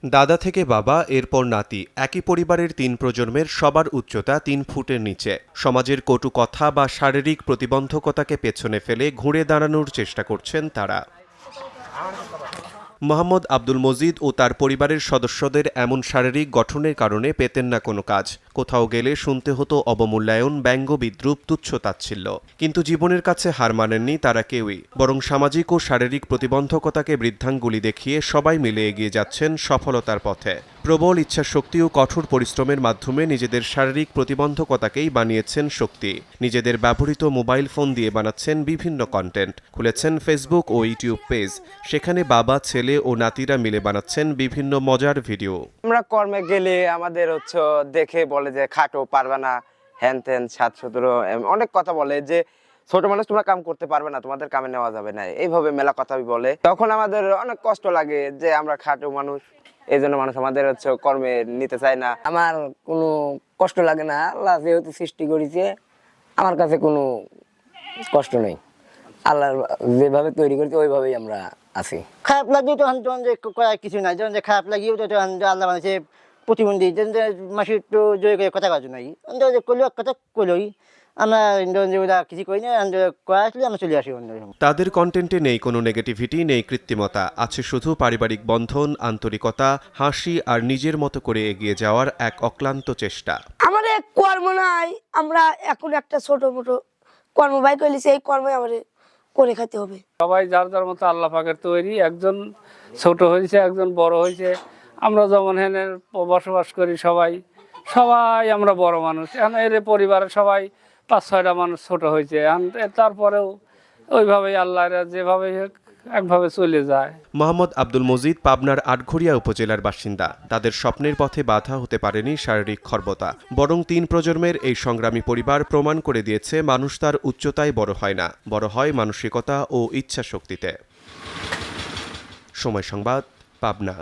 দাদা থেকে বাবা, এরপর নাতি, একই পরিবারের ৩ প্রজন্মের সবার উচ্চতা ৩ ফুটের নিচে। সমাজের কটু কথা বা শারীরিক প্রতিবন্ধকতাকে পেছনে ফেলে ঘুরে দাঁড়ানোর চেষ্টা করছেন তারা। মোহাম্মদ আব্দুল মজিদ ও তার পরিবারের সদস্যদের এমন শারীরিক গঠনের কারণে পেতেন না কোনো কাজ। কোথাও গেলে শুনতে হতো অবমূল্যায়ন, ব্যঙ্গ, বিদ্রূপ, তুচ্ছ-তাচ্ছিল্য। কিন্তু জীবনের কাছে হার মানেননি তারা কেউই, বরং সামাজিক ও শারীরিক প্রতিবন্ধকতাকে বৃদ্ধাঙ্গুলি দেখিয়ে সবাই মিলে এগিয়ে যাচ্ছেন সফলতার পথে। প্রবল ইচ্ছাশক্তি ও কঠোর পরিশ্রমের মাধ্যমে নিজেদের শারীরিক প্রতিবন্ধকতাকেই বানিয়েছেন শক্তি। নিজেদের ব্যবহৃত মোবাইল ফোন দিয়ে বানাচ্ছেন বিভিন্ন কন্টেন্ট, খুলেছেন ফেসবুক ও ইউটিউব পেজ। সেখানে বাবা, ছেলে ও নাতিরা মিলে বানাচ্ছেন বিভিন্ন মজার ভিডিও। আমরা কর্মে গেলে আমাদের দেখে বলে যে খাটো, পারবে না, হ্যান ত্যান, ৭-১৭ অনেক কথা বলে যে ছোট মানুষ তোমরা কাম করতে পারবে না, তোমাদের কামে নেওয়া যাবে না, এইভাবে মেলা কথা বলে। তখন আমাদের অনেক কষ্ট লাগে যে আমরা খাটো মানুষ, এই জন্য মানুষ আমাদের কর্মে নিতে চায় না। আমার কোনো কষ্ট লাগে না, আল্লাহ যেহেতু সৃষ্টি করেছে আমার কাছে কোনো কষ্ট নেই। আল্লাহ যেভাবে তৈরি করেছে ওইভাবেই আমরা আছি। খারাপ লাগলেও তখন যে করার কিছু নাই, যখন যে খারাপ লাগিয়েও তো তখন আল্লাহ বানিয়েছে প্রতিবন্ধী, মাসে একটু জয় করে কথা কাজ নাই, করলেও কথা করলোই আমরা কিছু করি না, করা আসলে আমরা চলে আসি। তাদের কন্টেন্টে নেই কোনো নেগেটিভিটি, নেই কৃত্রিমতা, আছে শুধু পারিবারিক বন্ধন, আন্তরিকতা, হাসি আর নিজের মতো করে এগিয়ে যাওয়ার এক অক্লান্ত চেষ্টা। আমাদের কর্ম নাই, আমরা এখন একটা ছোট মোটো কর্ম বাই করলে সেই কর্মে আমাদের করে খেতে হবে। সবাই যার যার মতো আল্লাহ পাকের তৈরি, একজন ছোট হয়েছে, একজন বড় হয়েছে। আমরা যেমন হেনে বসবাস করি, সবাই আমরা বড় মানুষ। এখন এর পরিবারে সবাই ৫-৬টা মানুষ ছোট হয়েছে, তারপরেও ওইভাবেই আল্লাহ যেভাবে একভাবে চলে যায়। মোহাম্মদ আব্দুল মজিদ পাবনার আটঘরিয়া উপজেলার বাসিন্দা। তাদের স্বপ্নের পথে বাধা হতে পারেনি শারীরিক খর্বতা, বরং ৩ প্রজন্মের এই সংগ্রামী পরিবার প্রমাণ করে দিয়েছে মানুষ তার উচ্চতায় বড় হয় না, বড় হয় মানসিকতা ও ইচ্ছাশক্তিতে। সময় সংবাদ, পাবনা।